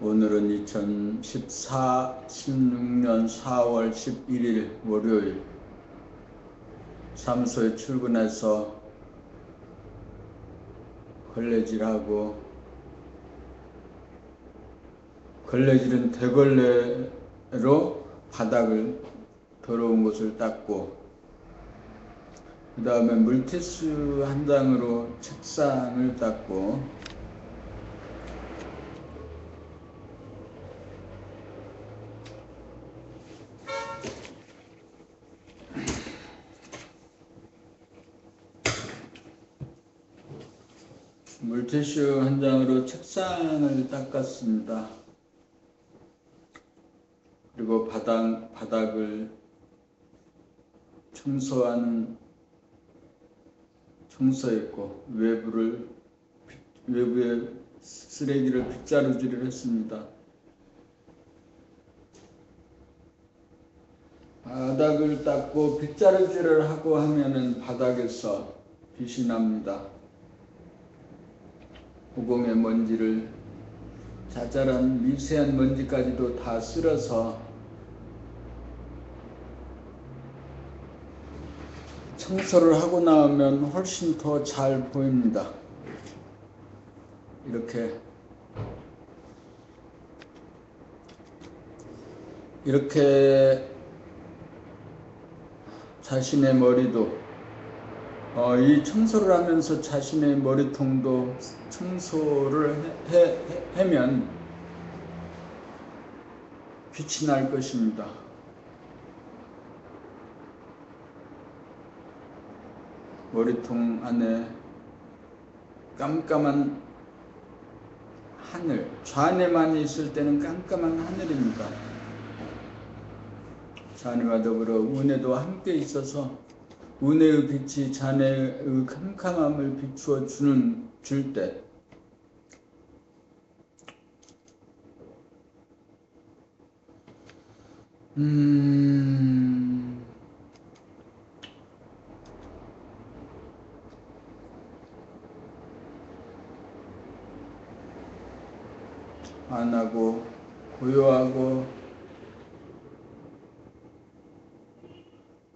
오늘은 2016년 4월 11일 월요일 사무소에 출근해서 걸레질하고, 걸레질은 대걸레로 바닥을 더러운 곳을 닦고, 그 다음에 물티슈 한 장으로 책상을 닦고, 물티슈 한 장으로 책상을 닦았습니다. 그리고 바닥을 청소했고, 외부에 쓰레기를 빗자루질을 했습니다. 바닥을 닦고 빗자루질을 하고 하면은 바닥에서 빛이 납니다. 오공의 먼지를, 자잘한 미세한 먼지까지도 다 쓸어서 청소를 하고 나오면 훨씬 더 잘 보입니다. 이렇게 자신의 머리도, 이 청소를 하면서 자신의 머리통도 청소를 하면 빛이 날 것입니다. 머리통 안에 깜깜한 하늘, 좌뇌만 있을 때는 깜깜한 하늘입니다. 좌뇌와 더불어 우뇌도 함께 있어서 우뇌의 빛이 좌뇌의 캄캄함을 비추어 줄 때, 안하고 고요하고,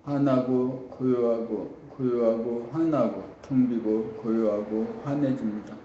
환하고 고요하고 환하고, 텅 비고 고요하고 환해집니다.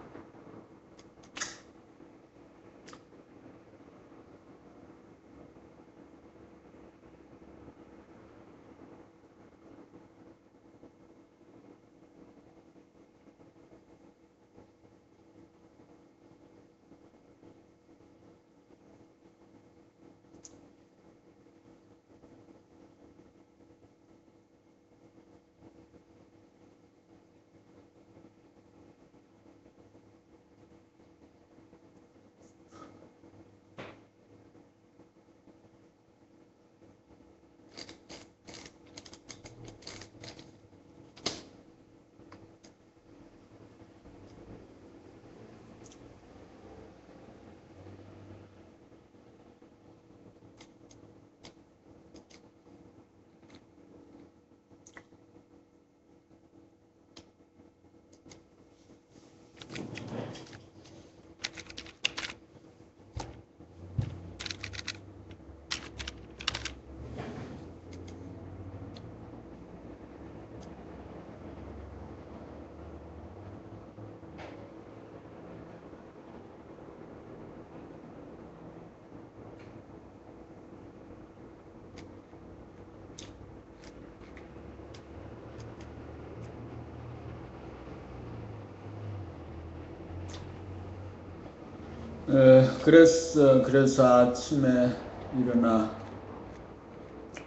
그래서 아침에 일어나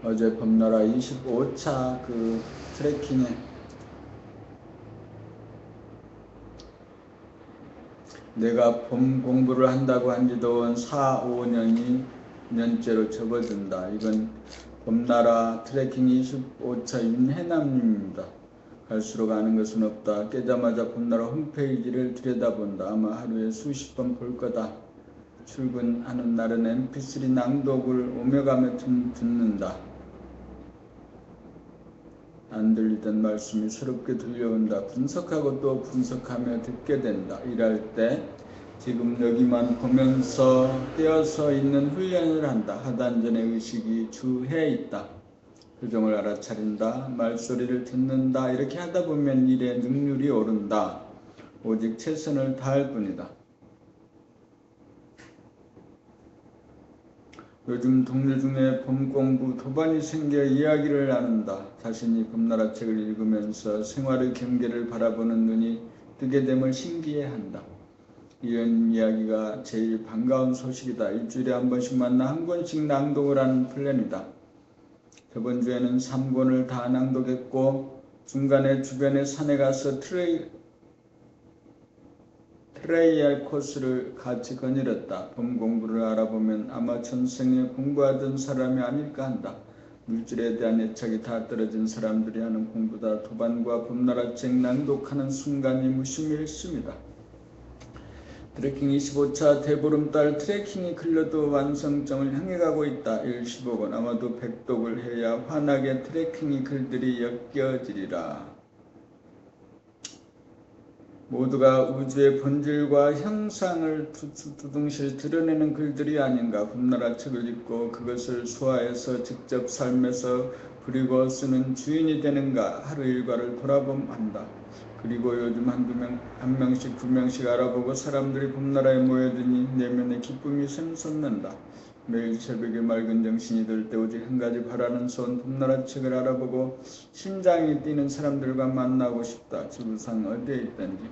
어제 범나라 25차 그 트레킹에 내가 봄 공부를 한다고 한 지도 4-5년째로 접어든다. 이건 범나라 트레킹 25차 윤해남님입니다. 갈수록 아는 것은 없다. 깨자마자 범나라 홈페이지를 들여다본다. 아마 하루에 수십 번 볼 거다. 출근하는 날은 mp3 낭독을 오며가며 듣는다. 안 들리던 말씀이 새롭게 들려온다. 분석하고 또 분석하며 듣게 된다. 일할 때 지금 여기만 보면서 떼어서 있는 훈련을 한다. 하단전의 의식이 주해 있다. 표정을 알아차린다. 말소리를 듣는다. 이렇게 하다 보면 일의 능률이 오른다. 오직 최선을 다할 뿐이다. 요즘 동료 중에 봄공부 도반이 생겨 이야기를 나눈다. 자신이 봄나라 책을 읽으면서 생활의 경계를 바라보는 눈이 뜨게 됨을 신기해한다. 이런 이야기가 제일 반가운 소식이다. 일주일에 한 번씩 만나 한 권씩 낭독을 하는 플랜이다. 저번 주에는 3권을 다 낭독했고 중간에 주변의 산에 가서 트레이얼 코스를 같이 거닐었다. 봄 공부를 알아보면 아마 전생에 공부하던 사람이 아닐까 한다. 물질에 대한 애착이 다 떨어진 사람들이 하는 공부다. 도반과 봄나라 책 낭독하는 순간이 무심일습니다. 트레킹 25차 대보름달 트레킹이 클려도 완성점을 향해 가고 있다. 15권 아마도 백독을 해야 환하게 트레킹이 글들이 엮여지리라. 모두가 우주의 본질과 형상을 두둥실 드러내는 글들이 아닌가. 봄나라 책을 읽고 그것을 소화해서 직접 삶에서 부리고 쓰는 주인이 되는가. 하루 일과를 돌아봄한다. 그리고 요즘 한 명씩 두 명씩 알아보고 사람들이 봄나라에 모여드니 내면의 기쁨이 샘솟는다. 매일 새벽에 맑은 정신이 들 때 오직 한 가지 바라는 소원, 봄나라 책을 알아보고 심장이 뛰는 사람들과 만나고 싶다. 지구상 어디에 있든지.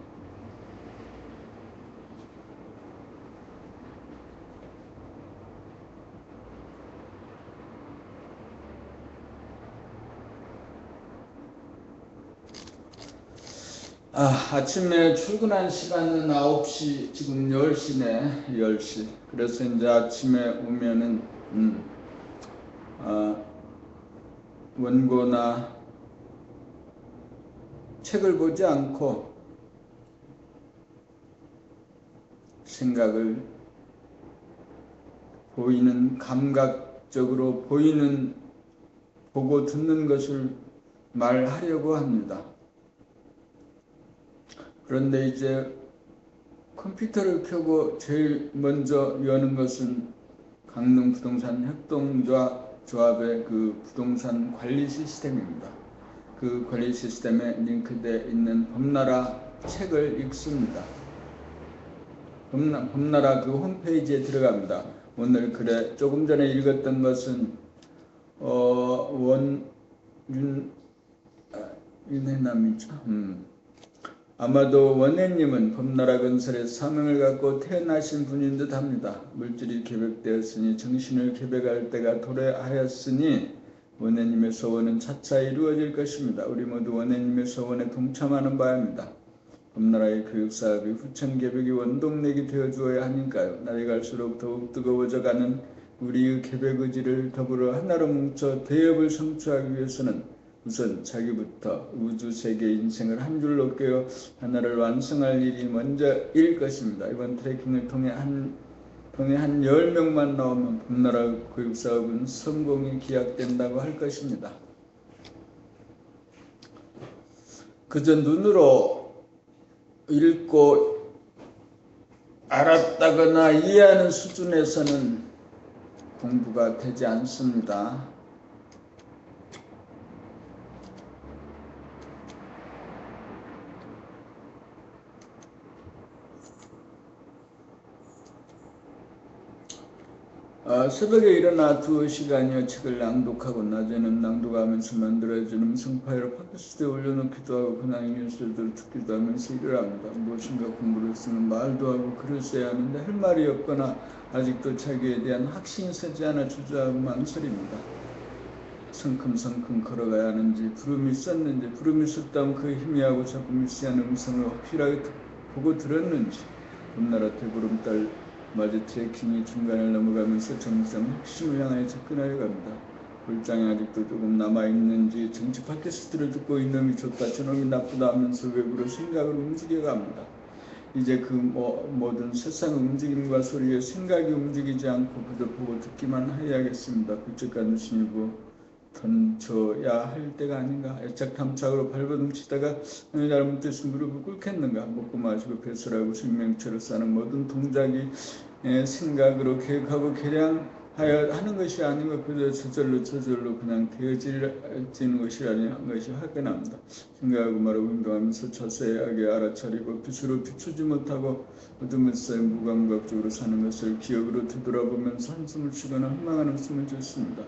아침에 출근한 시간은 9시, 지금 10시네, 10시. 그래서 이제 아침에 오면은, 원고나 책을 보지 않고 생각을 보이는, 감각적으로 보고 듣는 것을 말하려고 합니다. 그런데 이제 컴퓨터를 켜고 제일 먼저 여는 것은 강릉 부동산 협동조합의 그 부동산 관리 시스템입니다. 그 관리 시스템에 링크되어 있는 봄나라 책을 읽습니다. 봄나라 그 홈페이지에 들어갑니다. 오늘 글에 조금 전에 읽었던 것은 윤혜남이죠. 아마도 원혜님은 봄나라 건설의 사명을 갖고 태어나신 분인 듯 합니다. 물질이 계획되었으니 정신을 계획할 때가 도래하였으니 원혜님의 소원은 차차 이루어질 것입니다. 우리 모두 원혜님의 소원에 동참하는 바입니다. 봄나라의 교육사업이 후천 계획이 원동력이 되어주어야 하니까요. 날이 갈수록 더욱 뜨거워져가는 우리의 계획 의지를 더불어 하나로 뭉쳐 대업을 성취하기 위해서는 우선 자기부터 우주 세계 인생을 한 줄로 꿰어 하나를 완성할 일이 먼저일 것입니다. 이번 트레킹을 통해 한 10명만 나오면 봄나라 교육사업은 성공이 기약된다고 할 것입니다. 그저 눈으로 읽고 알았다거나 이해하는 수준에서는 공부가 되지 않습니다. 새벽에 일어나 2시간여 책을 낭독하고 낮에는 낭독하면서 만들어진 음성 파일을 팟캐스트에 올려놓기도 하고 근황 뉴스를 듣기도 하면서 일을 합니다. 무엇인가 공부를 쓰는 말도 하고 글을 써야 하는데 할 말이 없거나 아직도 자기에 대한 확신이 서지 않아 주저하고 망설입니다. 성큼성큼 걸어가야 하는지 부름이 있었는지 부름이 있었다면 그 희미하고 자꾸 미세한 음성을 확실하게 보고 들었는지 봄나라 대보름달 맞이 트레킹이 중간을 넘어가면서 점점 핵심을 향해 접근하려 합니다. 볼장에 아직도 조금 남아있는지 정치 팟캐스트를 듣고 이놈이 좋다 저놈이 나쁘다 하면서 외부로 생각을 움직여갑니다. 이제 그 모든 세상 움직임과 소리에 생각이 움직이지 않고 그저 보고 듣기만 해야겠습니다. 굵직한 누신이고 던져야 할 때가 아닌가. 애착 탐착으로 발버둥 치다가 어느 잘못 뜻이 무릎을 꿇겠는가. 먹고 마시고 배설하고 생명체로 사는 모든 동작이 생각으로 계획하고 계량하여 하는 것이 아니고 그저 저절로 그냥 되어지는 것이 아니한 것이 확연합니다. 생각하고 말하고 운동하면서 자세하게 알아차리고 빛으로 비추지 못하고 어둠을 쌓여 무감각적으로 사는 것을 기억으로 되돌아보면서 한숨을 쉬거나 희망하는 웃음을 짓습니다.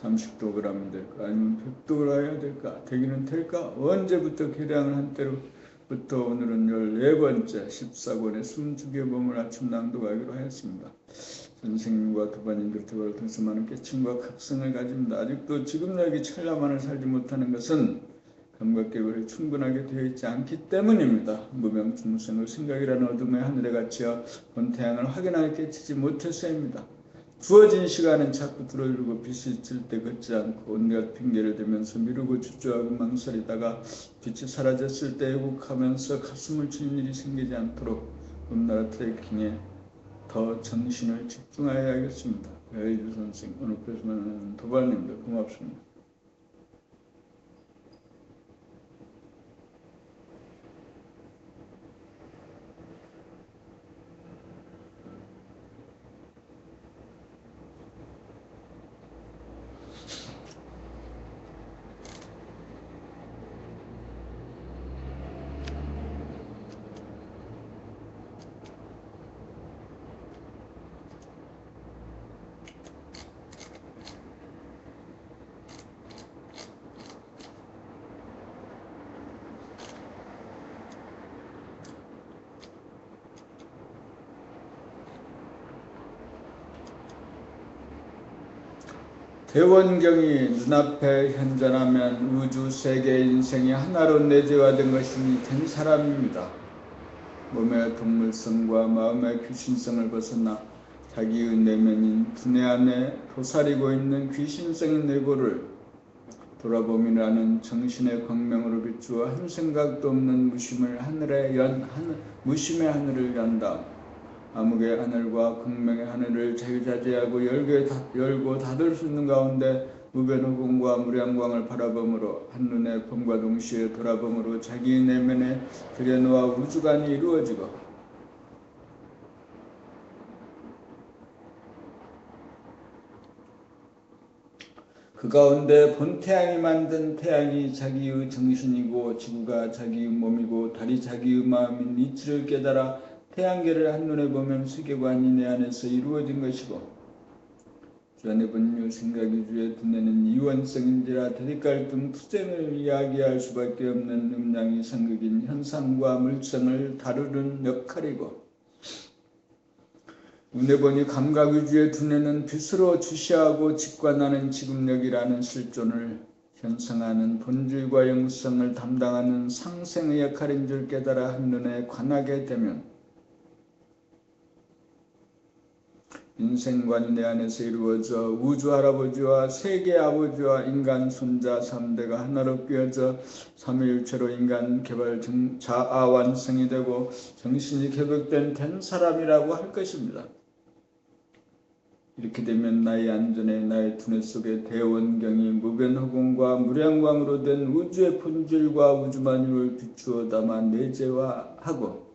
30독을 하면 될까? 아니면 100독을 해야 될까? 되기는 될까? 언제부터 계량을 한 때로부터 오늘은 14번째 14권의 22개의 몸을 아침 낭독하기로 하였습니다. 선생님과 도반님들 대화를 통해서 많은 깨침과 각성을 가집니다. 아직도 지금 여기 찰나만을 살지 못하는 것은 감각개발이 충분하게 되어 있지 않기 때문입니다. 무명중생의 생각이라는 어둠의 하늘에 갇혀 본 태양을 확연하게 깨치지 못해서입니다. 주어진 시간은 자꾸 들어주고 빛이 있을 때 걷지 않고 온갖 핑계를 대면서 미루고 주저하고 망설이다가 빛이 사라졌을 때 애국하면서 가슴을 치는 일이 생기지 않도록 꿈나라 트레킹에 더 정신을 집중하여야겠습니다. 여의주 선생 오늘 그래서만 도발님들 고맙습니다. 대원경이 눈앞에 현존하면 우주 세계 인생이 하나로 내재화된 것이니 된 사람입니다. 몸의 동물성과 마음의 귀신성을 벗어나 자기의 내면인 두뇌 안에 도사리고 있는 귀신성인 뇌고를 돌아봄이라는 정신의 광명으로 비추어 한 생각도 없는 무심의 하늘을 연다. 암흑의 하늘과 극명의 하늘을 자유자재하고 열고 닫을 수 있는 가운데 무변호공과 무량광을 바라봄으로 한눈에 봄과 동시에 돌아봄으로 자기 내면에 들여놓아 우주관이 이루어지고 그 가운데 본태양이 만든 태양이 자기의 정신이고 지구가 자기의 몸이고 달이 자기의 마음인 이치를 깨달아 태양계를 한눈에 보면 세계관이 내 안에서 이루어진 것이고 전에 본 생각이 주의 두뇌는 이원성인지라 대립갈등 투쟁을 이야기할 수밖에 없는 음양이 상극인 현상과 물성을 다루는 역할이고 운해보니 감각위주의 두뇌는 빛으로 주시하고 직관하는 지금력이라는 실존을 현상하는 본질과 영성을 담당하는 상생의 역할인 줄 깨달아 한눈에 관하게 되면 인생관이 내 안에서 이루어져 우주 할아버지와 세계 아버지와 인간 손자 3대가 하나로 끼어져 삼위일체로 인간 개발 자아 완성이 되고 정신이 개벽된 된 사람이라고 할 것입니다. 이렇게 되면 나의 안전에 나의 두뇌 속의 대원경이 무변허공과 무량광으로 된 우주의 본질과 우주만유를 비추어 담아 내재화하고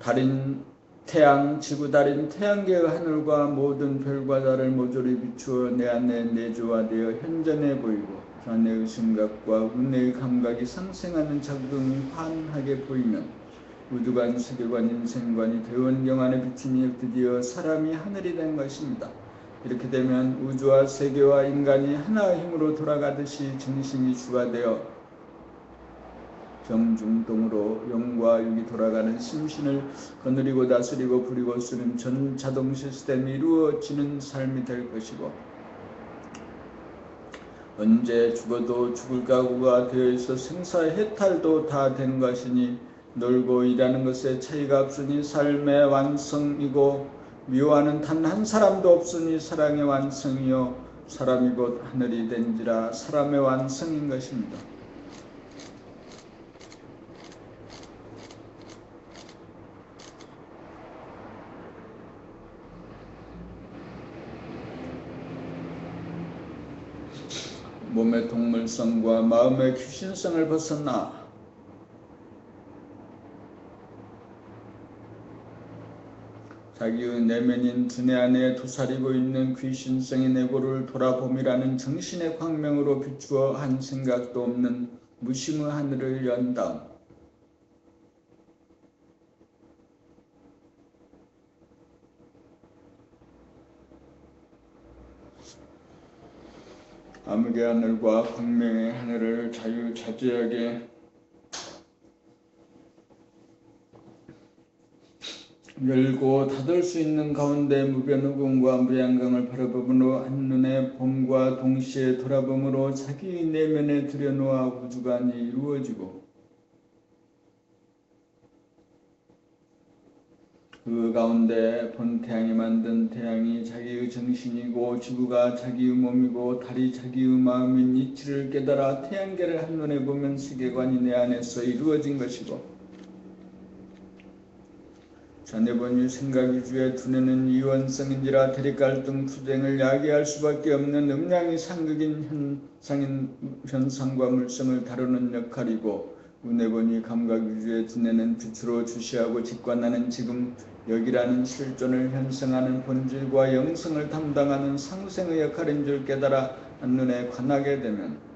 달인 태양, 지구, 달인 태양계의 하늘과 모든 별과 달을 모조리 비추어 내 안에 내조화되어 현존해 보이고 자네의 생각과 운해의 감각이 상생하는 작동이 환하게 보이면 우주관, 세계관, 인생관이 대원경 안에 비치니 드디어 사람이 하늘이 된 것입니다. 이렇게 되면 우주와 세계와 인간이 하나의 힘으로 돌아가듯이 정신이 주가 되어 정중동으로 영과 육이 돌아가는 심신을 거느리고 다스리고 부리고 쓰는 전 자동 시스템이 이루어지는 삶이 될 것이고 언제 죽어도 죽을 각오가 되어 있어 생사의 해탈도 다 된 것이니 놀고 일하는 것에 차이가 없으니 삶의 완성이고 미워하는 단 한 사람도 없으니 사랑의 완성이요 사람이 곧 하늘이 된지라 사람의 완성인 것입니다. 몸의 동물성과 마음의 귀신성을 벗어나 자기의 내면인 두뇌 안에 도사리고 있는 귀신성의 내고를 돌아봄이라는 정신의 광명으로 비추어 한 생각도 없는 무심의 하늘을 연 다음 암흑의 하늘과 광명의 하늘을 자유자재하게 열고 닫을 수 있는 가운데 무변의공과 무양강을 바라봄으로 한눈에 봄과 동시에 돌아봄으로 자기 내면에 들여놓아 우주관이 이루어지고 그 가운데 본 태양이 만든 태양이 자기의 정신이고 지구가 자기의 몸이고 달이 자기의 마음인 이치를 깨달아 태양계를 한눈에 보면 세계관이 내 안에서 이루어진 것이고 전에 본 생각 위주의 두뇌는 이원성인지라 대립갈등 투쟁을 야기할 수밖에 없는 음양이 상극인 현상과 물성을 다루는 역할이고 운에 보니 감각 위주의 두뇌는 빛으로 주시하고 직관하는 지금 여기라는 실존을 현성하는 본질과 영성을 담당하는 상생의 역할인 줄 깨달아 한눈에 관하게 되면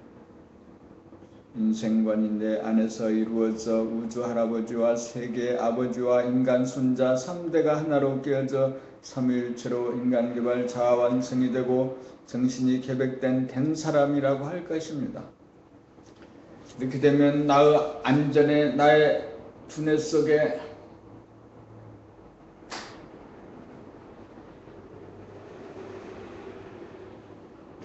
인생관이 내 안에서 이루어져 우주 할아버지와 세계 아버지와 인간 손자 3대가 하나로 깨어져 삼위일체로 인간개발 자아완성이 되고 정신이 개백된 된 사람이라고 할 것입니다. 이렇게 되면 나의 안전에 나의 두뇌 속에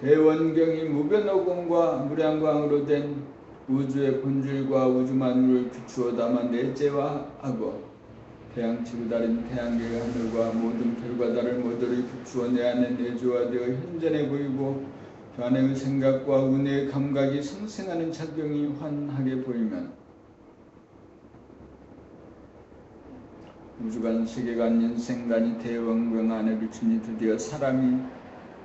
대원경이 무변오공과 무량광으로 된 우주의 본질과 우주 만물을 비추어 담아 내재화하고 태양 지구 달인 태양계의 하늘과 모든 별과 달을 모조리 비추어 내 안에 내재화되어 현존해 보이고 그 안의 생각과 운의 감각이 상생하는 작용이 환하게 보이면 우주관, 세계관, 인생관이 대원경 안에 비추니 드디어 사람이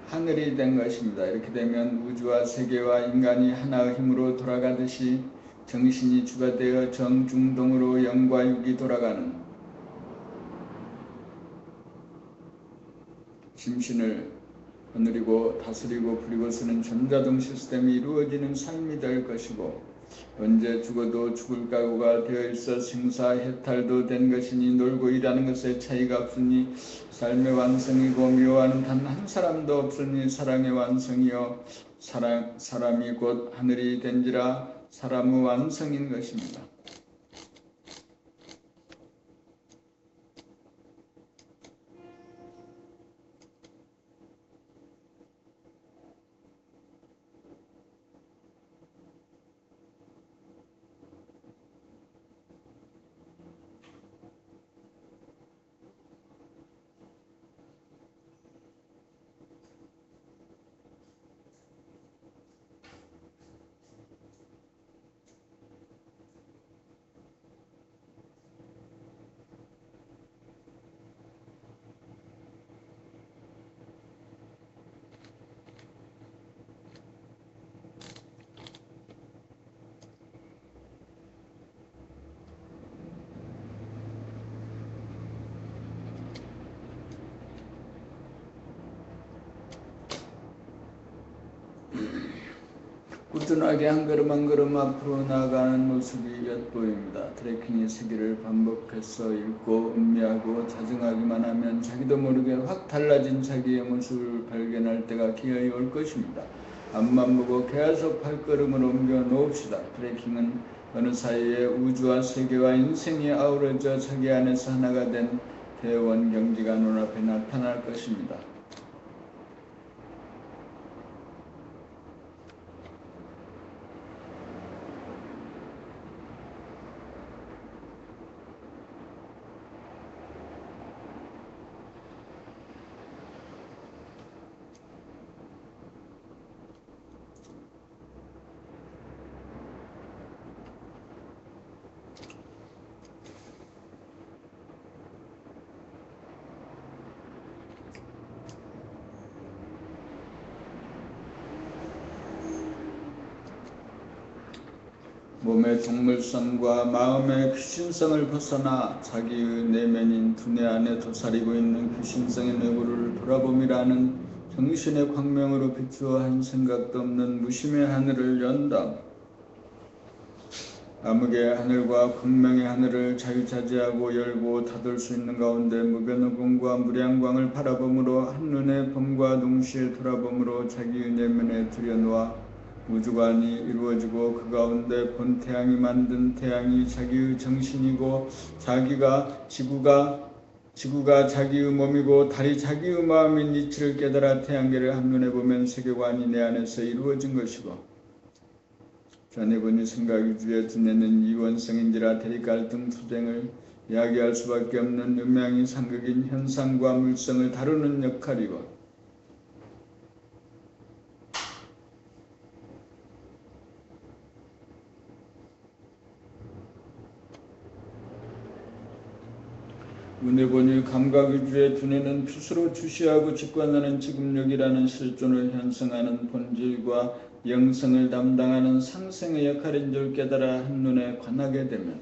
하늘이 된 것입니다. 이렇게 되면 우주와 세계와 인간이 하나의 힘으로 돌아가듯이 정신이 주가 되어 정중동으로 영과 육이 돌아가는 심신을 거느리고 다스리고 부리고 쓰는 전자동 시스템이 이루어지는 삶이 될 것이고 언제 죽어도 죽을 각오가 되어 있어 생사해탈도 된 것이니 놀고 일하는 것에 차이가 없으니 삶의 완성이고 미워하는 단 한 사람도 없으니 사랑의 완성이요 사람이 곧 하늘이 된지라 사람의 완성인 것입니다. 꾸준하게 한 걸음 한 걸음 앞으로 나아가는 모습이 엿보입니다. 트래킹의 세계를 반복해서 읽고 음미하고 자정하기만 하면 자기도 모르게 확 달라진 자기의 모습을 발견할 때가 기어이 올 것입니다. 앞만 보고 계속 발걸음을 옮겨 놓읍시다. 트래킹은 어느 사이에 우주와 세계와 인생이 아우러져 자기 안에서 하나가 된 대원경지가 눈앞에 나타날 것입니다. 몸의 동물성과 마음의 귀신성을 벗어나 자기의 내면인 두뇌 안에 도사리고 있는 귀신성의 내부를 돌아봄이라는 정신의 광명으로 비추어 한 생각도 없는 무심의 하늘을 연다. 암흑의 하늘과 광명의 하늘을 자유자재하고 열고 닫을 수 있는 가운데 무변의 공과 무량광을 바라봄으로 한눈에 범과 동시에 돌아봄으로 자기의 내면에 들여놓아 우주관이 이루어지고 그 가운데 본 태양이 만든 태양이 자기의 정신이고 지구가 자기의 몸이고 달이 자기의 마음인 이치를 깨달아 태양계를 한눈에 보면 세계관이 내 안에서 이루어진 것이고 전에 보니 생각위주의 두뇌는 이원성인지라 대립갈등 투쟁을 이야기할 수밖에 없는 음양이 상극인 현상과 물성을 다루는 역할이고 눈에 보니 감각위주의 두뇌는 핏으로 주시하고 직관하는 지급력이라는 실존을 형성하는 본질과 영성을 담당하는 상생의 역할인 줄 깨달아 한눈에 관하게 되면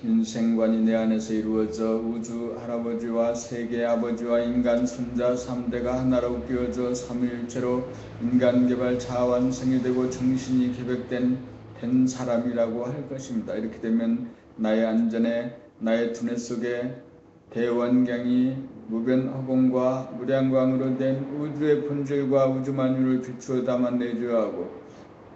인생관이 내 안에서 이루어져 우주 할아버지와 세계 아버지와 인간 손자 3대가 하나로 끼워져 삼위일체로 인간개발 자완성이 되고 정신이 개백된 사람이라고 할 것입니다. 이렇게 되면 나의 안전에 나의 두뇌 속에 대원경이 무변허공과 무량광으로 된 우주의 본질과 우주 만유를 비추어 담아 내주하고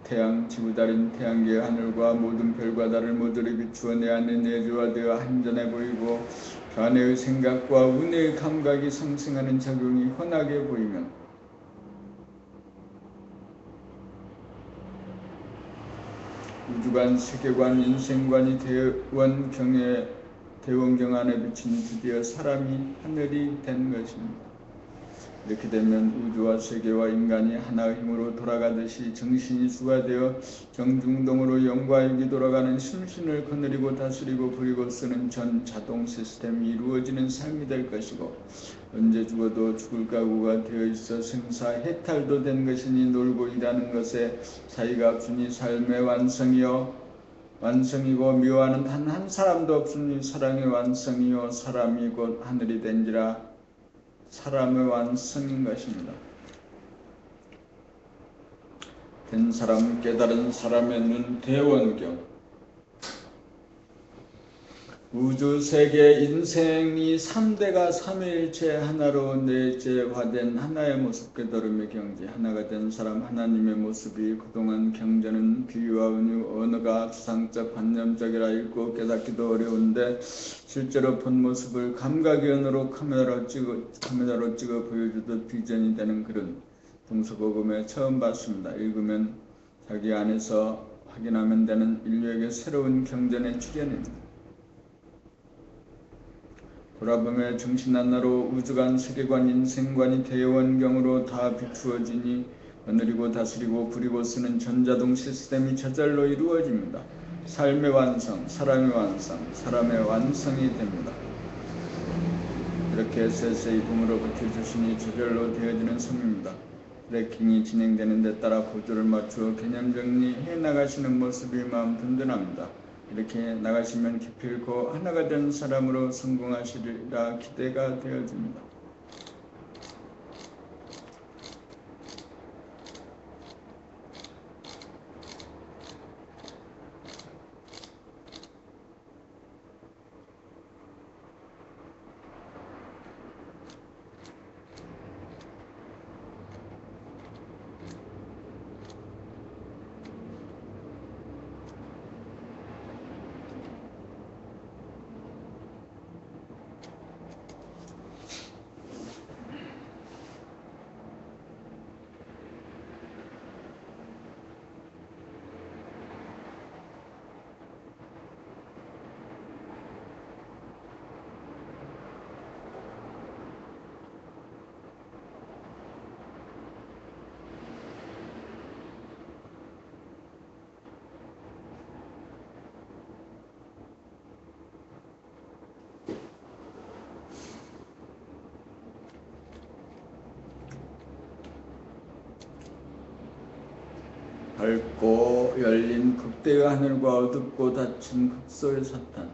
태양, 지구, 달인 태양계의 하늘과 모든 별과 달을 모조리 비추어 내 안에 내주화되어 한전해 보이고 그 안의 생각과 운의 감각이 상승하는 작용이 훤하게 보이면 우주관, 세계관, 인생관이 대원경 안에 비친 드디어 사람이 하늘이 된 것입니다. 이렇게 되면 우주와 세계와 인간이 하나의 힘으로 돌아가듯이 정신이 수가 되어 정중동으로 영과 육이 돌아가는 심신을 거느리고 다스리고 부리고 쓰는 전 자동 시스템이 이루어지는 삶이 될 것이고 언제 죽어도 죽을 각오가 되어 있어 생사 해탈도 된 것이니 놀고 일하는 것에 사이가 없으니 삶의 완성이고 미워하는 단 한 사람도 없으니 사랑의 완성이요 사람이 곧 하늘이 된지라 사람의 완성인 것입니다. 된 사람, 깨달은 사람의 눈 대원경 우주, 세계, 인생이 3대가 삼위일체 하나로 내재화된 하나의 모습 깨달음의 경지 하나가 된 사람 하나님의 모습이 그동안 경전은 비유와 은유, 언어가 추상적, 관념적이라 읽고 깨닫기도 어려운데 실제로 본 모습을 감각의 언어로 카메라로 찍어 보여주듯 비전이 되는 글은 동서고금에 처음 봤습니다. 읽으면 자기 안에서 확인하면 되는 인류에게 새로운 경전의 출현입니다. 돌아보며 정신 하나로 우주관, 세계관, 인생관이 대원경으로 다 비추어지니 거느리고 다스리고 부리고 쓰는 전자동 시스템이 저절로 이루어집니다. 삶의 완성, 사람의 완성, 사람의 완성이 됩니다. 이렇게 세세히 봄으로 버텨주시니 저절로 되어지는 섬입니다. 트래킹이 진행되는 데 따라 보조를 맞추어 개념 정리해 나가시는 모습이 마음 든든합니다. 이렇게 나가시면 기필코 하나가 된 사람으로 성공하시리라 기대가 되어집니다. 밝고 열린 극대의 하늘과 어둡고 닫힌 극소의 사탄.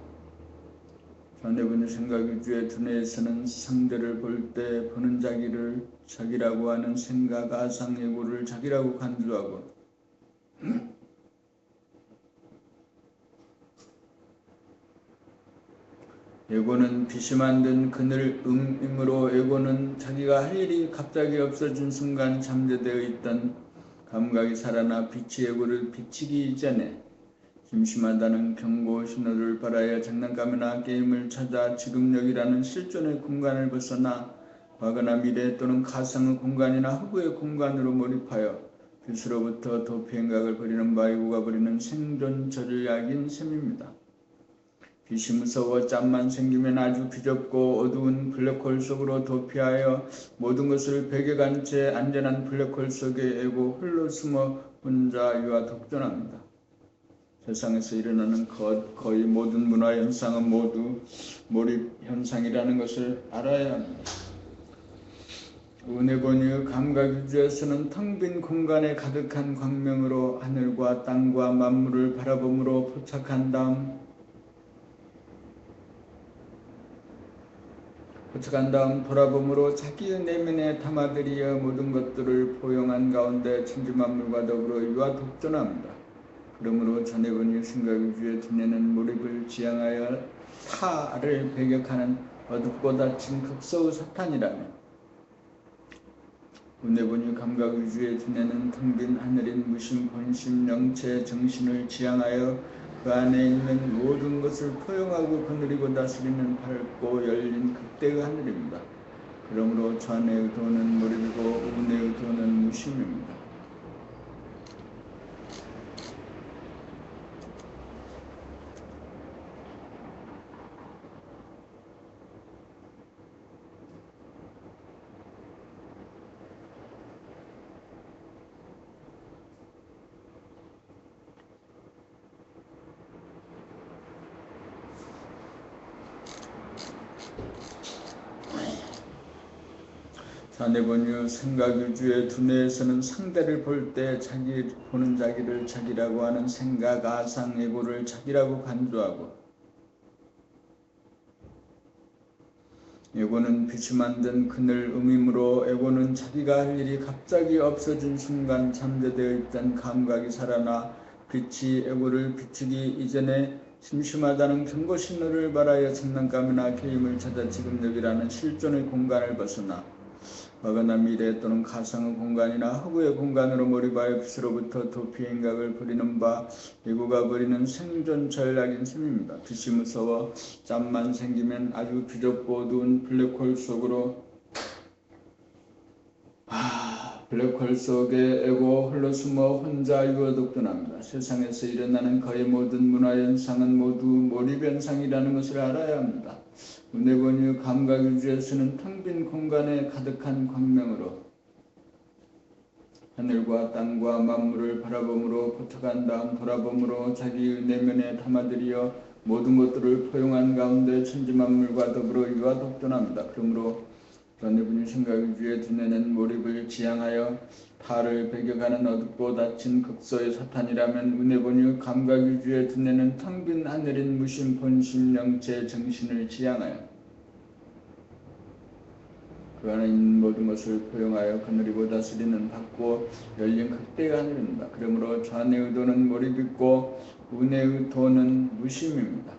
자네분의 생각 위주의 두뇌에서는 상대를 볼 때 보는 자기를 자기라고 하는 생각, 아상, 예고를 자기라고 간주하고 예고는 빛이 만든 그늘 음이므로 예고는 자기가 할 일이 갑자기 없어진 순간 잠재되어 있던 감각이 살아나 빛이 예고를 비치기 이전에 심심하다는 경고 신호를 바라야 장난감이나 게임을 찾아 지금 여기라는 실존의 공간을 벗어나 과거나 미래 또는 가상의 공간이나 허구의 공간으로 몰입하여 빛으로부터 도피 행각을 버리는 바이고가 버리는 생존 전략인 셈입니다. 빛이 무서워 짬만 생기면 아주 비좁고 어두운 블랙홀 속으로 도피하여 모든 것을 베개간 채 안전한 블랙홀 속에 애고 홀로 숨어 혼자 유아 독존합니다. 세상에서 일어나는 거의 모든 문화 현상은 모두 몰입 현상이라는 것을 알아야 합니다. 은혜권의 감각 위주에서는 텅 빈 공간에 가득한 광명으로 하늘과 땅과 만물을 바라봄으로 포착한 다음 돌아봄으로 자기의 내면에 담아들이어 모든 것들을 포용한 가운데 천지만물과 더불어 유아 독존합니다. 그러므로 자네분이 생각 위주의 두뇌는 몰입을 지향하여 타를 배격하는 어둡고 닫힌 극소의 사탄이라면 은혜분이 감각 위주의 두뇌는 텅 빈 하늘인 무심, 본심, 영체, 정신을 지향하여 그 안에 있는 모든 것을 포용하고 거느리고 다스리는 밝고 열린 극대의 하늘입니다. 그러므로 좌뇌의 도는 몰입이고 우뇌의 도는 무심입니다. 자네번유 생각 위주의 두뇌에서는 상대를 볼 때 자기 보는 자기를 자기라고 하는 생각, 아상, 예고를 자기라고 간주하고 예고는 빛이 만든 그늘 음이므로 예고는 자기가 할 일이 갑자기 없어진 순간 잠재되어 있던 감각이 살아나 빛이 예고를 비추기 이전에 심심하다는 경고 신호를 바라여 장난감이나 게임을 찾아 지금 여기라는 실존의 공간을 벗어나 과거나 미래 또는 가상의 공간이나 허구의 공간으로 몰입하여 빛으로부터 도피 행각을 버리는 바 예고가 버리는 생존 전략인 셈입니다. 빛이 무서워 짬만 생기면 아주 비좁고 어두운 블랙홀 속으로 블랙홀 속에 애고 홀로 숨어 혼자 유아독존합니다. 세상에서 일어나는 거의 모든 문화현상은 모두 몰입현상이라는 것을 알아야 합니다. 은혜권의 감각 위주에서는 텅 빈 공간에 가득한 광명으로 하늘과 땅과 만물을 바라봄으로 포착한 다음 돌아봄으로 자기의 내면에 담아들여 모든 것들을 포용한 가운데 천지만물과 더불어 유아독존합니다. 그러므로 자네분이 생각 위주의 두뇌는 몰입을 지향하여 타를 배격하는 어둡고 닫힌 극소의 사탄이라면 은혜본의 감각 위주의 두뇌는 텅 빈 하늘인 무심, 본심, 영체, 정신을 지향하여 그 안에 있는 모든 것을 포용하여 거느리고 다스리는 밝고 열린 극대의 하늘입니다. 그러므로 좌뇌의 도는 몰입있고 우뇌의 도는 무심입니다.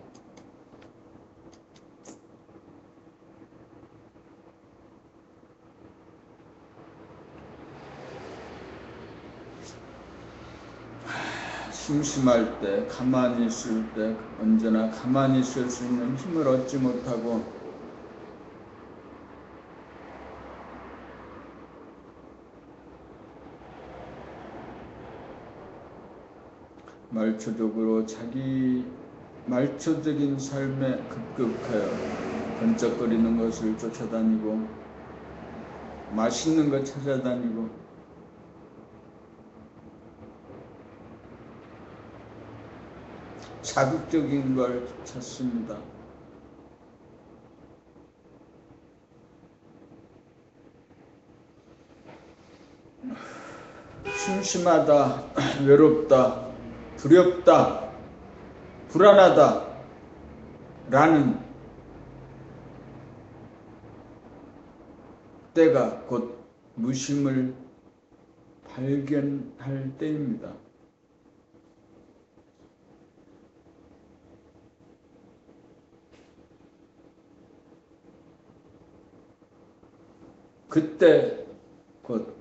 심심할 때, 가만히 있을 때 언제나 가만히 있을 수 있는 힘을 얻지 못하고 말초적으로 자기 말초적인 삶에 급급하여 번쩍거리는 것을 쫓아다니고 맛있는 것 찾아다니고 자극적인 걸 찾습니다. 심심하다, 외롭다, 두렵다, 불안하다 라는 때가 곧 무심을 발견할 때입니다. 그때 곧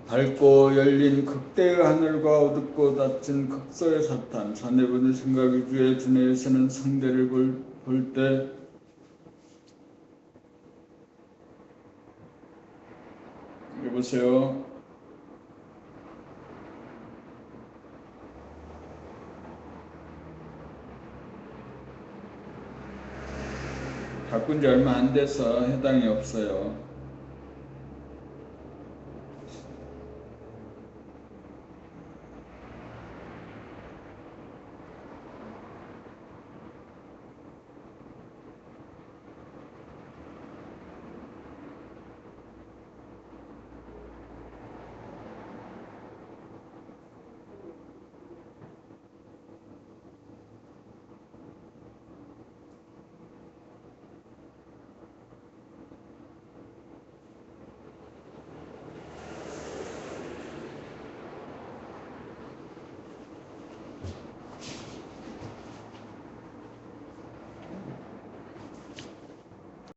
밝고 열린 극대의 하늘과 어둡고 닫힌 극소의 사탄, 자네분의 생각 위주의 두뇌에서는 상대를 볼 때 여보세요? 바꾼 지 얼마 안 돼서 해당이 없어요.